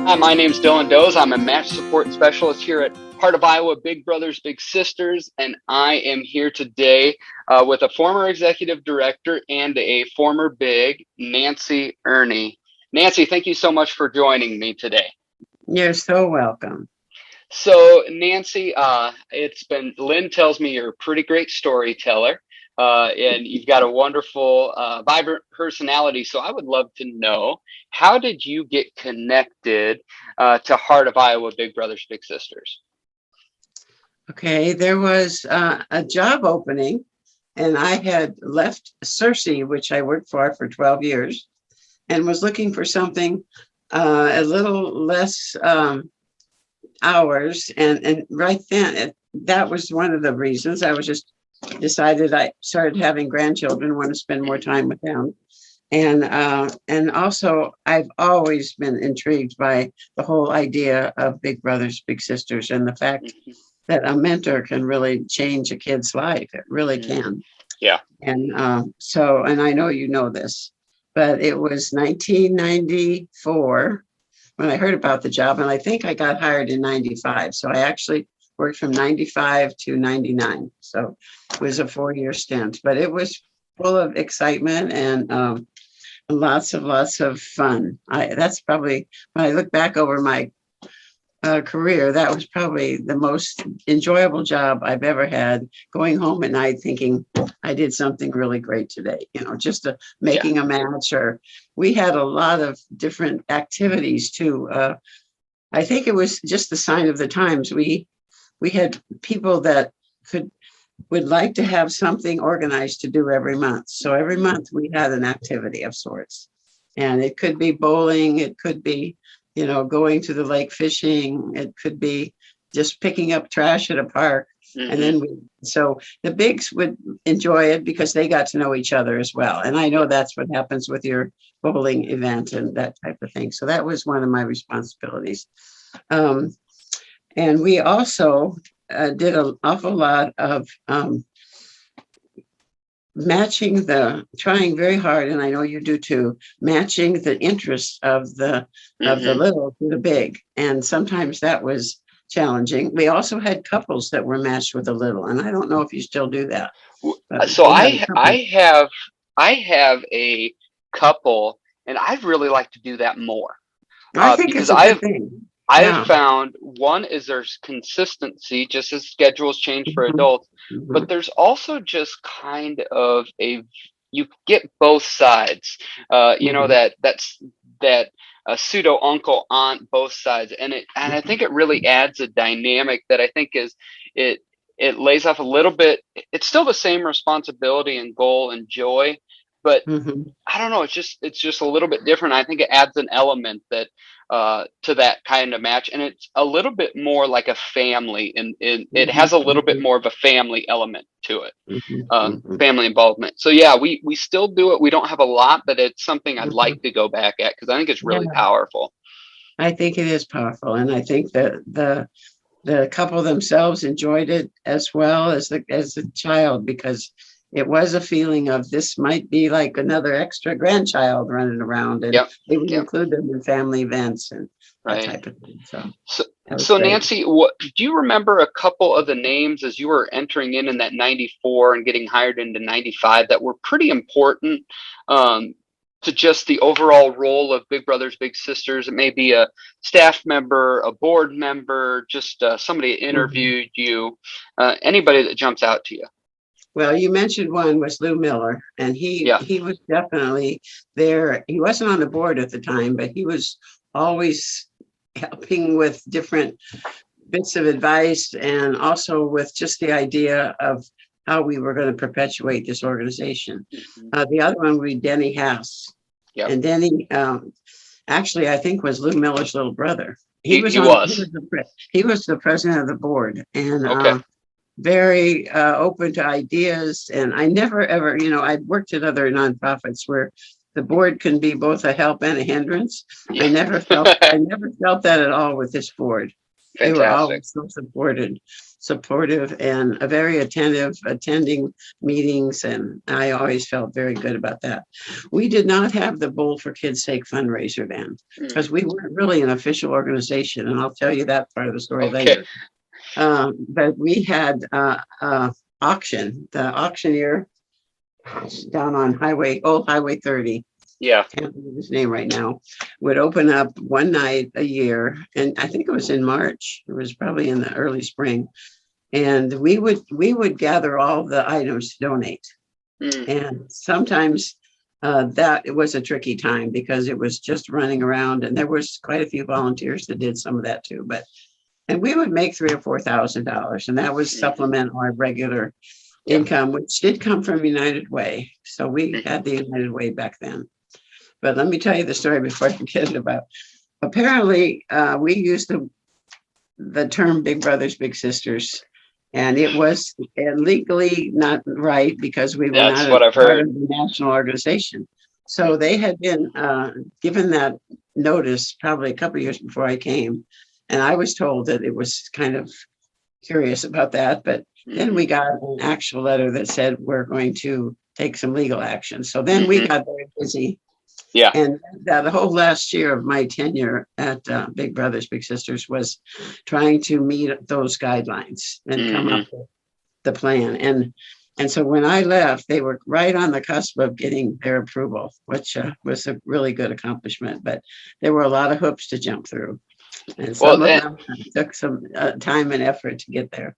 Hi, my name's Dylan Doze. I'm a match support specialist here at Heart of Iowa Big Brothers Big Sisters, and I am here today with a former executive director and a former Big, Nancy Earney. Nancy, thank you so much for joining me today. You're so welcome. So, Nancy, Lynn tells me you're a pretty great storyteller, and you've got a wonderful, vibrant personality. So, I would love to know, how did you get connected to Heart of Iowa Big Brothers Big Sisters? Okay, there was a job opening, and I had left Cersei, which I worked for 12 years, and was looking for something a little less hours. And right then, that was one of the reasons. I was just decided I started having grandchildren, want to spend more time with them. And also, I've always been intrigued by the whole idea of Big Brothers Big Sisters, and the fact that a mentor can really change a kid's life. It really can. Yeah. And and I know you know this, but it was 1994 when I heard about the job, and I think I got hired in 95. So I actually worked from 95 to 99. So it was a 4-year stint, but it was full of excitement and lots of fun. That's probably, when I look back over my career, that was probably the most enjoyable job I've ever had, going home at night thinking I did something really great today, just making a match. Or we had a lot of different activities too. I think it was just the sign of the times. We had people that would like to have something organized to do every month. So every month we had an activity of sorts, and it could be bowling, it could be going to the lake fishing. It could be just picking up trash at a park. Mm-hmm. And then so the bigs would enjoy it because they got to know each other as well. And I know that's what happens with your bowling event and that type of thing. So that was one of my responsibilities. And we also did an awful lot of trying very hard, and I know you do too, matching the interests of the little to the big. And sometimes that was challenging. We also had couples that were matched with the little, and I don't know if you still do that. So I have a couple, and I'd really like to do that more. I think it's a good thing. I have found, one is there's consistency, just as schedules change for adults, but there's also just kind of you get both sides, that pseudo uncle, aunt, both sides. And I think it really adds a dynamic that I think it lays off a little bit. It's still the same responsibility and goal and joy, but I don't know, it's just a little bit different. I think it adds an element that to that kind of match, and it's a little bit more like a family, and it has a little bit more of a family element to it, family involvement. So yeah, we still do it. We don't have a lot, but it's something I'd like to go back at because I think it's really powerful. I think it is powerful, and I think that the couple themselves enjoyed it as well as the child, because it was a feeling of this might be like another extra grandchild running around, and they would include them in family events and that type of thing. So Nancy, do you remember a couple of the names as you were entering in that 94 and getting hired into 95 that were pretty important to just the overall role of Big Brothers Big Sisters? It may be a staff member, a board member, just somebody interviewed you, anybody that jumps out to you. Well, you mentioned one was Lou Miller, and he was definitely there. He wasn't on the board at the time, but he was always helping with different bits of advice, and also with just the idea of how we were going to perpetuate this organization. The other one would be Denny House. And Denny, actually, I think was Lou Miller's little brother. He was the president of the board, and very open to ideas. And I never ever, I'd worked at other nonprofits where the board can be both a help and a hindrance. I never felt that at all with this board. Fantastic. They were always so supported. supportive and a very attentive, attending meetings. And I always felt very good about that. We did not have the Bowl for Kids' Sake fundraiser then because we weren't really an official organization. And I'll tell you that part of the story Okay. later. But we had auction, the auctioneer down on old Highway 30. Yeah. Can't remember his name right now, would open up one night a year. And I think it was in March. It was probably in the early spring. And we would gather all the items to donate. And sometimes that it was a tricky time because it was just running around, and there was quite a few volunteers that did some of that too. And we would make $3,000 or $4,000, and that was supplement our regular income, which did come from United Way. So we had the United Way back then. But let me tell you the story before I forget it about. Apparently, we used the term Big Brothers, Big Sisters, and it was legally not right because we were That's not what I've part heard. of the national organization. So they had been given that notice probably a couple of years before I came. And I was told that it was kind of curious about that. But then we got an actual letter that said we're going to take some legal action. So then we got very busy. Yeah. And the whole last year of my tenure at Big Brothers Big Sisters was trying to meet those guidelines and come up with the plan. And so when I left, they were right on the cusp of getting their approval, which was a really good accomplishment. But there were a lot of hoops to jump through, and some of them took some time and effort to get there.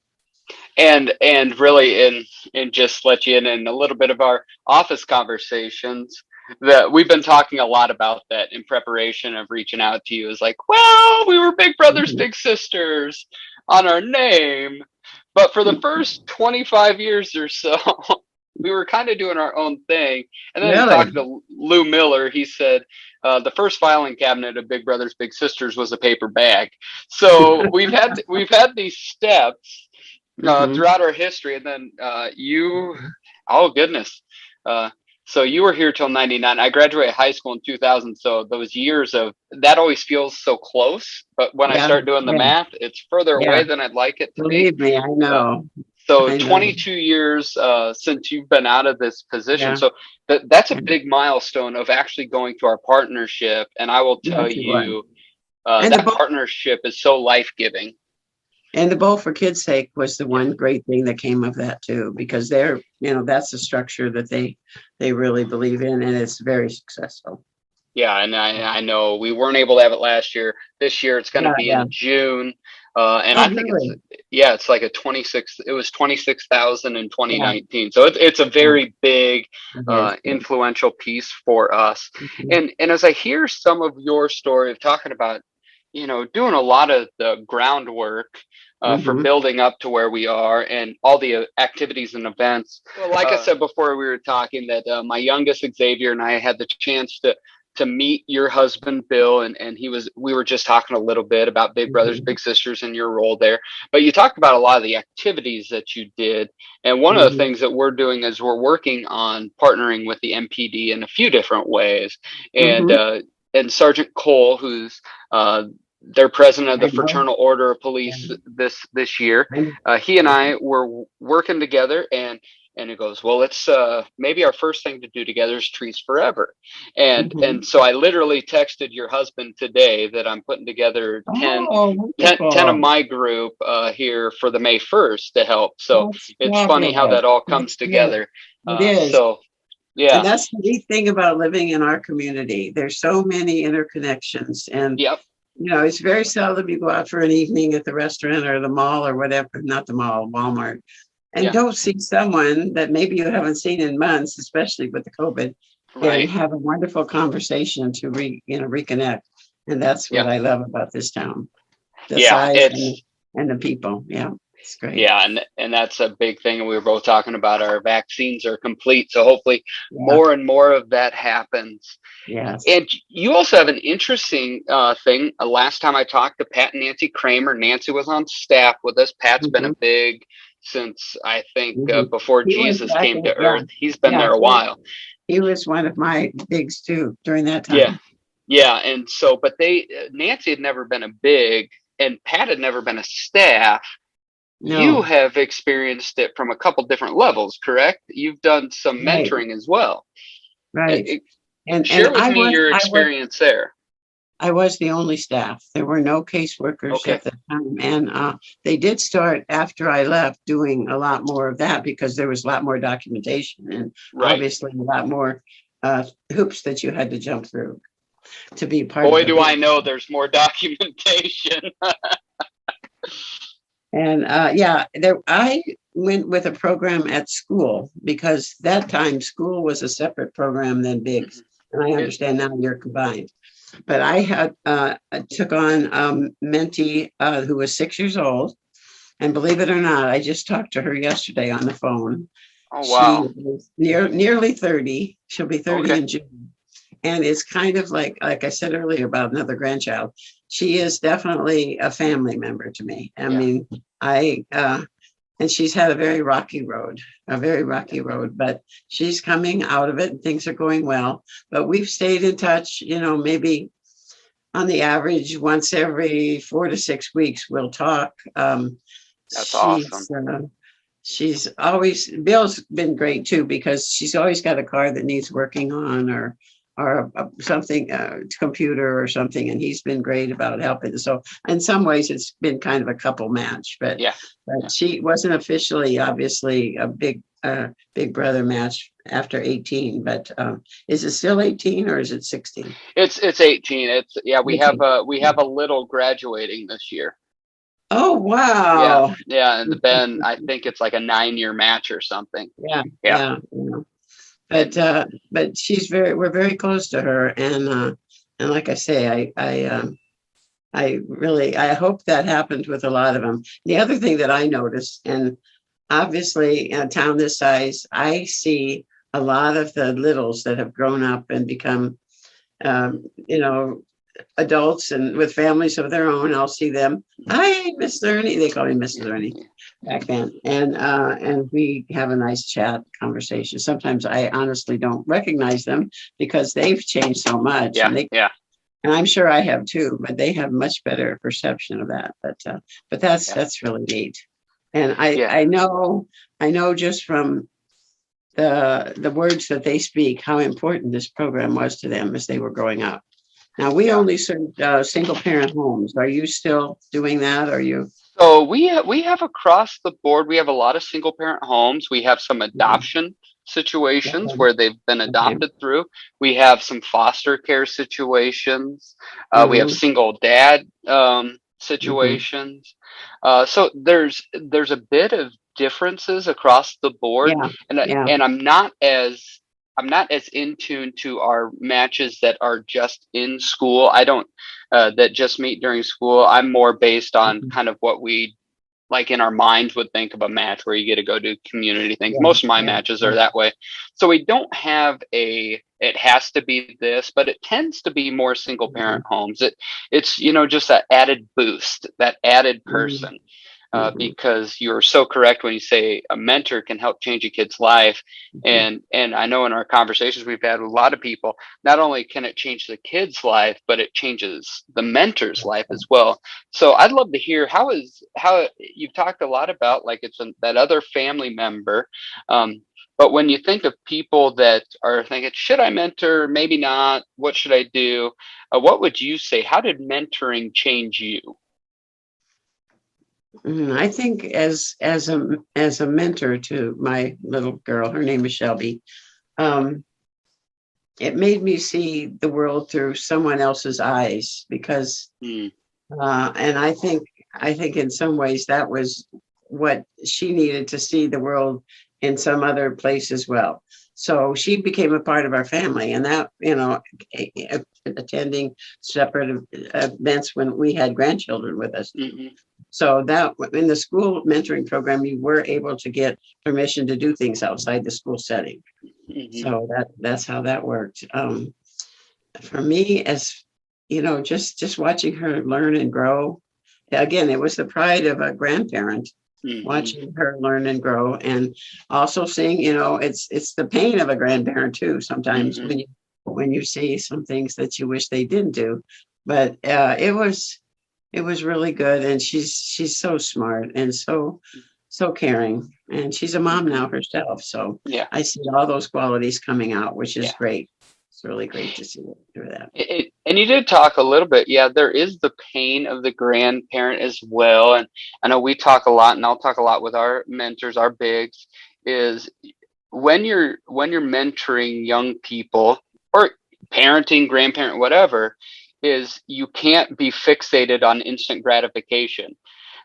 And really, and just let you in a little bit of our office conversations, that we've been talking a lot about that in preparation of reaching out to you, is like, well, we were Big Brothers Big Sisters on our name, but for the first 25 years or so we were kind of doing our own thing. And then Really? talking to Lou Miller, he said the first filing cabinet of Big Brothers Big Sisters was a paper bag. So we've had these steps throughout our history. And then oh goodness, so you were here till 99. I graduated high school in 2000. So those years of that always feels so close. But when I start doing the math, it's further away than I'd like it to be. Believe me, I know. So I know. 22 years since you've been out of this position. So that's a big milestone of actually going to our partnership. And I will tell you, that partnership is so life-giving. And the Bowl for Kids' Sake was the one great thing that came of that too, because that's the structure that they really believe in, and it's very successful. Yeah, and I know we weren't able to have it last year. This year it's going to be in June, and I think it's like it was 26,000 in 2019. So it's a very big, influential piece for us. And as I hear some of your story of talking about, doing a lot of the groundwork for building up to where we are and all the activities and events. Well, like I said before we were talking, that my youngest Xavier and I had the chance to meet your husband, Bill, and we were just talking a little bit about Big Brothers, Big Sisters and your role there. But you talked about a lot of the activities that you did. And one of the things that we're doing is we're working on partnering with the MPD in a few different ways. And Sergeant Cole, who's their president of the Fraternal Order of Police this year, he and I were working together, and it goes, well, let's maybe our first thing to do together is Trees Forever. And so I literally texted your husband today that I'm putting together 10 of my group here for the May 1st to help. So it's funny how that all comes together. It is. So yeah. And that's the neat thing about living in our community. There's so many interconnections, and it's very seldom you go out for an evening at the restaurant or the mall or whatever, not the mall, Walmart, and don't see someone that maybe you haven't seen in months, especially with the COVID, and have a wonderful conversation to reconnect. And that's what I love about this town. The size and the people. Yeah. It's great. Yeah, and that's a big thing. And we were both talking about our vaccines are complete. So hopefully more and more of that happens. Yes. And you also have an interesting thing. Last time I talked to Pat and Nancy Kramer, Nancy was on staff with us. Pat's been a big since I think before Jesus came to earth. He's been there a while. He was one of my bigs too during that time. Yeah. And so, but Nancy had never been a big, and Pat had never been a staff. you No, have experienced it from a couple different levels, correct? You've done some right, mentoring as well. right. And Share with me your experience there. I was the only staff. There were no caseworkers Okay. at the time. And they did start after I left doing a lot more of that because there was a lot more documentation and Right. obviously a lot more hoops that you had to jump through to be part of Boy, the do I business. know there's more documentation. And yeah, there I went with a program at school because that time school was a separate program than Biggs. And I It, understand now you're combined. But I took on Mentee who was 6 years old. And believe it or not, I just talked to her yesterday on the phone. oh, She wow. is nearly 30. She'll be 30 Okay. in June. And it's kind of like I said earlier about another grandchild. She is definitely a family member to me. I Yeah. mean, and she's had a very rocky road, but she's coming out of it and things are going well. But we've stayed in touch, maybe on the average, once every 4 to 6 weeks, we'll talk. That's She's awesome. uh, she's always Bill's been great too because she's always got a car that needs working on or something computer or something, and he's been great about helping. So in some ways, it's been kind of a couple match, but Yeah. Yeah. but she wasn't officially, obviously, a big brother match after 18. But is it still 18 or is it 16? It's 18. It's yeah, 18. we have a little graduating this year. Oh, Yeah. wow. Yeah, and Ben, I think it's like a 9-year match or something. Yeah, Yeah. yeah. But And she's we're very close to her, and like I say, I really I hope that happens with a lot of them. The other thing that I noticed, and obviously in a town this size, I see a lot of the littles that have grown up and become um, you know adults and with families of their own. I'll see them. Hi, Miss Earney. They call me Mrs. Earney back then, and we have a nice chat conversation. Sometimes I honestly don't recognize them because they've changed so much, yeah, yeah, and I'm sure I have too, but they have much better perception of that. But yeah, that's really neat, and yeah, I know just from the words that they speak how important this program was to them as they were growing up. Now, we yeah. only served single parent homes. Are you still doing that? Are you? So we have across the board, we have a lot of single parent homes. We have some Okay. adoption situations where they've been Okay. adopted through. We have some foster care situations. We have Hmm. single dad Hmm. situations. So there's a bit of differences across the board, Yeah. and Yeah. I'm not as in tune to our matches that are just in school. I don't that just meet during school. I'm more based on Mhm. kind of what we like in our minds would think of a match where you get to go do community things. Yeah. Most of my Yeah. matches are Yeah. that way. So we don't have it has to be this, but it tends to be more single parent Mhm. homes. It's, just that added boost, that added Mhm. person. Mhm. Because you're so correct when you say a mentor can help change a kid's life. Mhm. And I know in our conversations we've had with a lot of people, not only can it change the kid's life, but it changes the mentor's life as well. So I'd love to hear how you've talked a lot about like that other family member. But when you think of people that are thinking, should I mentor? Maybe not. What should I do? What would you say? How did mentoring change you? I think as a mentor to my little girl, her name is Shelby. Um, it made me see the world through someone else's eyes because Mm, and I think in some ways that was what she needed to see the world in some other place as well. So she became a part of our family, and that attending separate events when we had grandchildren with us. hmm So that in the school mentoring program, you were able to get permission to do things outside the school setting. hmm So that's how that worked. For me, as just watching her learn and grow. Again, it was the pride of a grandparent hmm watching her learn and grow, and also seeing, it's the pain of a grandparent too. Sometimes hmm when you see some things that you wish they didn't do, but it was really good. And she's so smart and so caring. And she's a mom Mhm. now herself. So Yeah. I see all those qualities coming out, which is Yeah. great. It's really great to see it through that. And you did talk a little bit. Yeah, there is the pain of the grandparent as well. And I know we talk a lot, and I'll talk a lot with our mentors, our bigs, is when you're mentoring young people or parenting, grandparent, whatever, is you can't be fixated on instant gratification.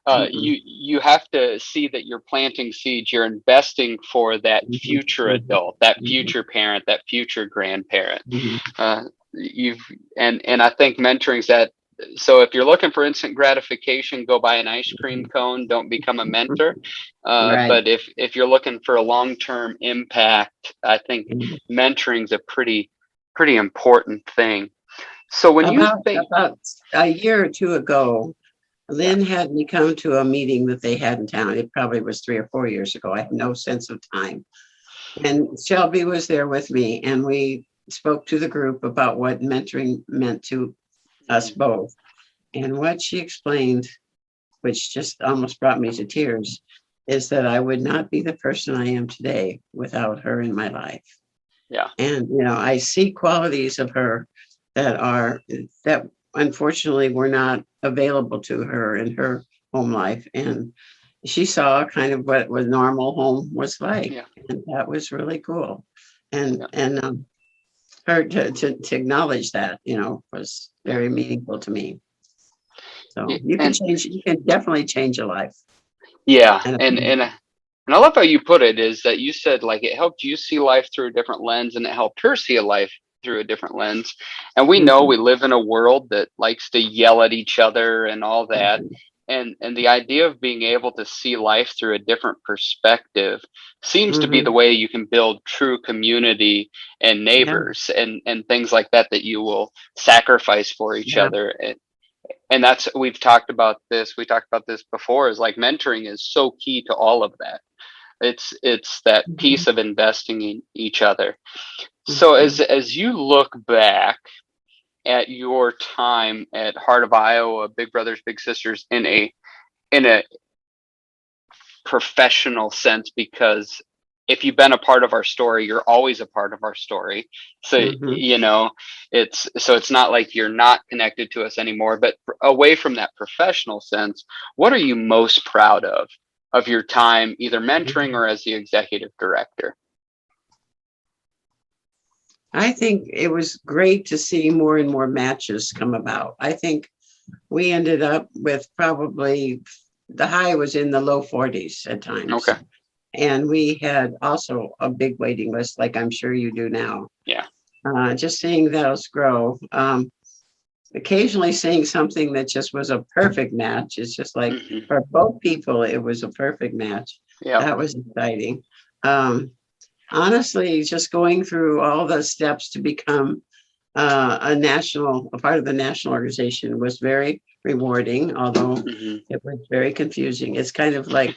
Mm-mm. You have to see that you're planting seeds. You're investing for that Mhm, future mhm, adult, that mhm, future parent, that future grandparent. mhm, You've and I think mentoring's that. So if you're looking for instant gratification, go buy an ice cream cone. Don't become a mhm. mentor. Right. But if you're looking for a long-term impact, I think Mhm. mentoring's a pretty important thing. So when you think, About a year or two ago, yeah, Lynn had me come to a meeting that they had in town. It probably was 3 or 4 years ago. I have no sense of time. And Shelby was there with me, and we spoke to the group about what mentoring meant to us mhm, both. And what she explained, which just almost brought me to tears, is that I would not be the person I am today without her in my life. yeah, And I see qualities of her that are that unfortunately were not available to her in her home life. And she saw kind of what was normal home was like, yeah, and that was really cool. And yeah, her to acknowledge that was yeah. very meaningful to me. Yeah, So you can definitely change a life. yeah, And and I love how you put it is that you said like it helped you see life through a different lens and it helped her see a life through a different lens. And we know we Mhm, live in a world that likes to yell at each other and all that. mhm, And the idea of being able to see life through a different perspective seems to be the mhm. way you can build true community and Yeah, neighbors and things like that that you will sacrifice for each yeah. other. And that's we talked about this before, is like mentoring is so key to all of that. It's that Mhm, piece of investing in each other. So mhm. as you look back at your time at Heart of Iowa, Big Brothers Big Sisters, in a professional sense, because if you've been a part of our story, you're always a part of our story. So, Mhm. it's not like you're not connected to us anymore, but away from that professional sense, what are you most proud of your time, either mentoring or as the executive director? I think it was great to see more and more matches come about. I think we ended up with probably the high was in the low 40s at times. Okay. And we had also a big waiting list, like I'm sure you do now. Yeah. Just seeing those grow. Occasionally seeing something that just was a perfect match. It's just like Hmm. for both people, it was a perfect match. Yep. That was exciting. Um, Honestly, just going through all the steps to become a part of the national organization was very rewarding, although Hmm. it was very confusing. It's kind of like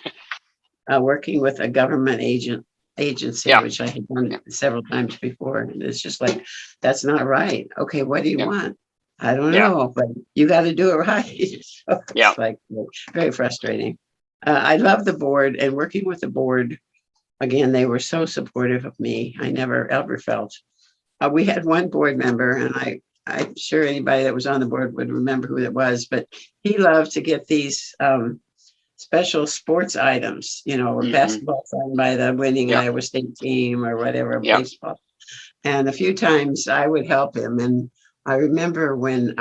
working with a government agency, Yeah. which I had done Yeah. several times before. And it's just like, that's not right. Okay, what do you Yeah. want? I don't Yeah. know, but you got to do it right. So Yeah. it's like very frustrating. I love the board and working with the board. Again, they were so supportive of me. I never ever felt. We had one board member, and I'm sure anybody that was on the board would remember who it was, but he loved to get these special sports items, a Hmm. basketball signed by the winning Yeah. Iowa State team or whatever, Yeah. baseball. And a few times I would help him. And I remember when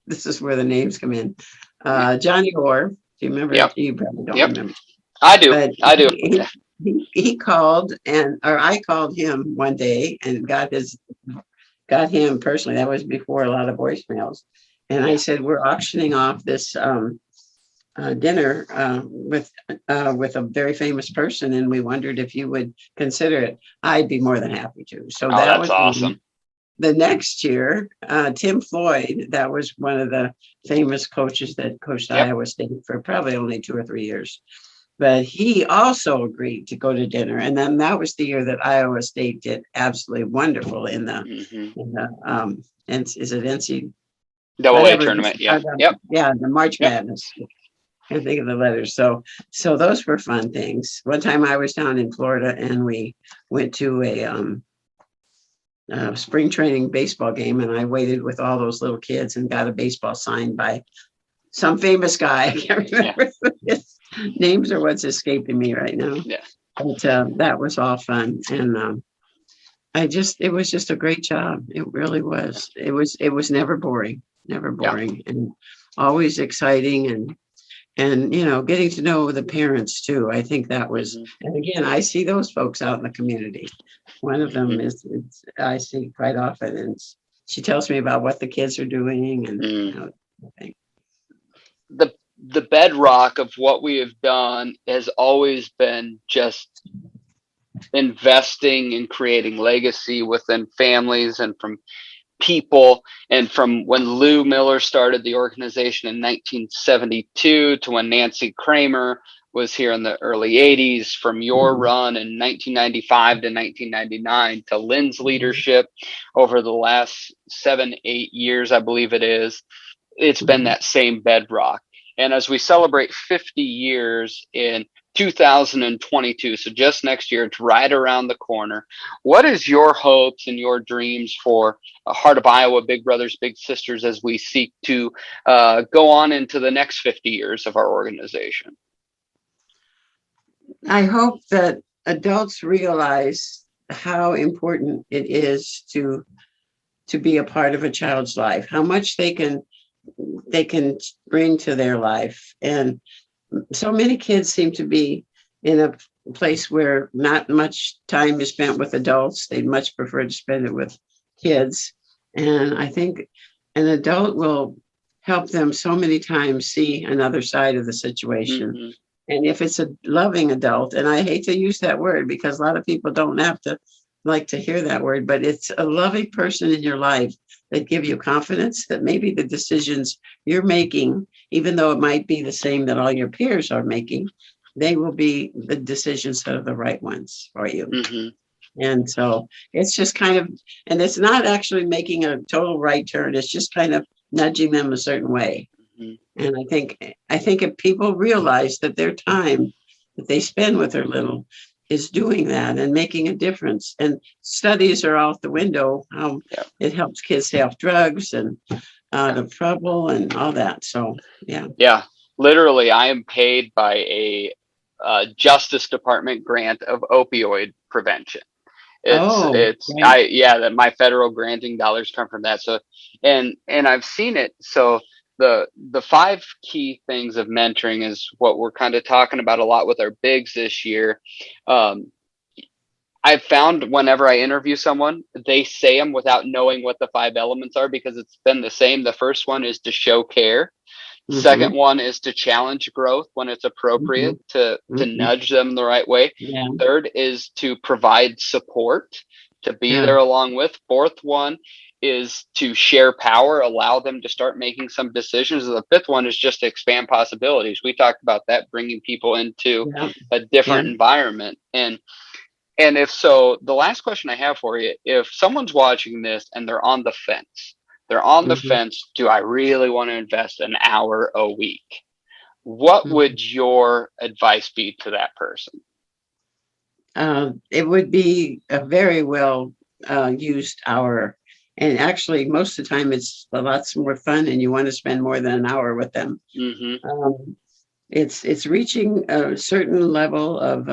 this is where the names come in. Yeah. Johnny Orr, do you remember? Yep. You probably don't Yep. remember, I do. but I do. he called or I called him one day and got him personally. That was before a lot of voicemails. And I Yeah. said, we're auctioning off this dinner with a very famous person, and we wondered if you would consider it. I'd be more than happy to. So Oh, that that's was one. awesome. The next year, Tim Floyd, that was one of the famous coaches that coached Yep. Iowa State for probably only 2 or 3 years. But he also agreed to go to dinner, and then that was the year that Iowa State did absolutely wonderful in the Hmm. in the and is it NC? Double A whatever this, tournament. Yeah. Yep. yeah, the March Yep. Madness. Can't think of the letters. So those were fun things. One time I was down in Florida and we went to a spring training baseball game, and I waited with all those little kids and got a baseball signed by some famous guy. I can't remember his names or what's escaping me right now. Yeah. But that was all fun, and it was just a great job. It really was. It was never boring, Yeah. and always exciting, and getting to know the parents too. I think that was, and again, I see those folks out in the community. One of them is I see quite often, and she tells me about what the kids are doing, and I think. The bedrock of what we have done has always been just investing in creating legacy within families and from people. And from when Lou Miller started the organization in 1972 to when Nancy Kramer was here in the early 80s, from your run in 1995 to 1999 to Lynn's leadership over the last 7-8 years, I believe it is, it's been that same bedrock. And as we celebrate 50 years in 2022, so just next year, it's right around the corner. What is your hopes and your dreams for Heart of Iowa, Big Brothers, Big Sisters, as we seek to go on into the next 50 years of our organization? I hope that adults realize how important it is to be a part of a child's life, how much they can bring to their life. And so many kids seem to be in a place where not much time is spent with adults. They'd much prefer to spend it with kids. And I think an adult will help them so many times see another side of the situation. And if it's a loving adult, and I hate to use that word because a lot of people don't have to like to hear that word, but it's a loving person in your life that give you confidence that maybe the decisions you're making, even though it might be the same that all your peers are making, they will be the decisions that are the right ones for you. And so it's just kind of, and it's not actually making a total right turn. It's just kind of nudging them a certain way. And I think if people realize that their time that they spend with their little is doing that and making a difference, and studies are out the window, how it helps kids stay off drugs and out of trouble and all that. So, yeah. Literally, I am paid by a Justice Department grant of opioid prevention. That my federal granting dollars come from that. So, and I've seen it. So the 5 key things of mentoring is what we're kind of talking about a lot with our bigs this year. I've found whenever I interview someone, they say them without knowing what the 5 elements are because it's been the same. The first one is to show care. Second one is to challenge growth when it's appropriate to nudge them the right way. Third is to provide support, to be there along with. Fourth one is to share power, allow them to start making some decisions. The fifth one is just to expand possibilities. We talked about that, bringing people into a different environment. And if so, the last question I have for you, if someone's watching this and they're on the fence, do I really want to invest an hour a week? What would your advice be to that person? It would be a very well used hour. And actually, most of the time, it's a lot more fun and you want to spend more than an hour with them. It's reaching a certain level of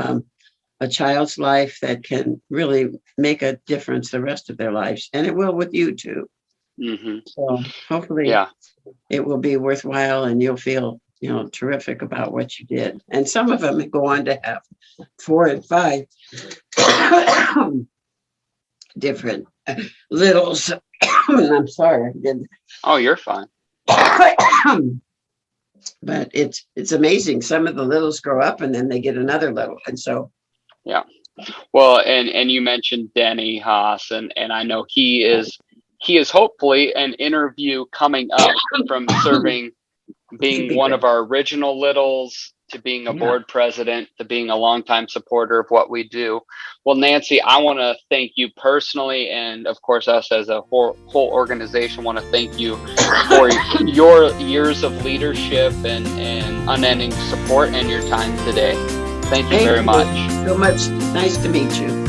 a child's life that can really make a difference the rest of their lives. And it will with you too. So hopefully it will be worthwhile and you'll feel, terrific about what you did. And some of them go on to have 4 and 5 different littles. I'm sorry. Oh, you're fine. But it's amazing. Some of the littles grow up and then they get another little. And so. Yeah. Well, and you mentioned Denny Haas, and I know he is hopefully an interview coming up from being one of our original littles to being a Yeah. board president, to being a longtime supporter of what we do. Well, Nancy, I want to thank you personally, and of course, us as a whole organization want to thank you for your years of leadership and unending support and your time today. Thank you very much. So much. Nice to meet you.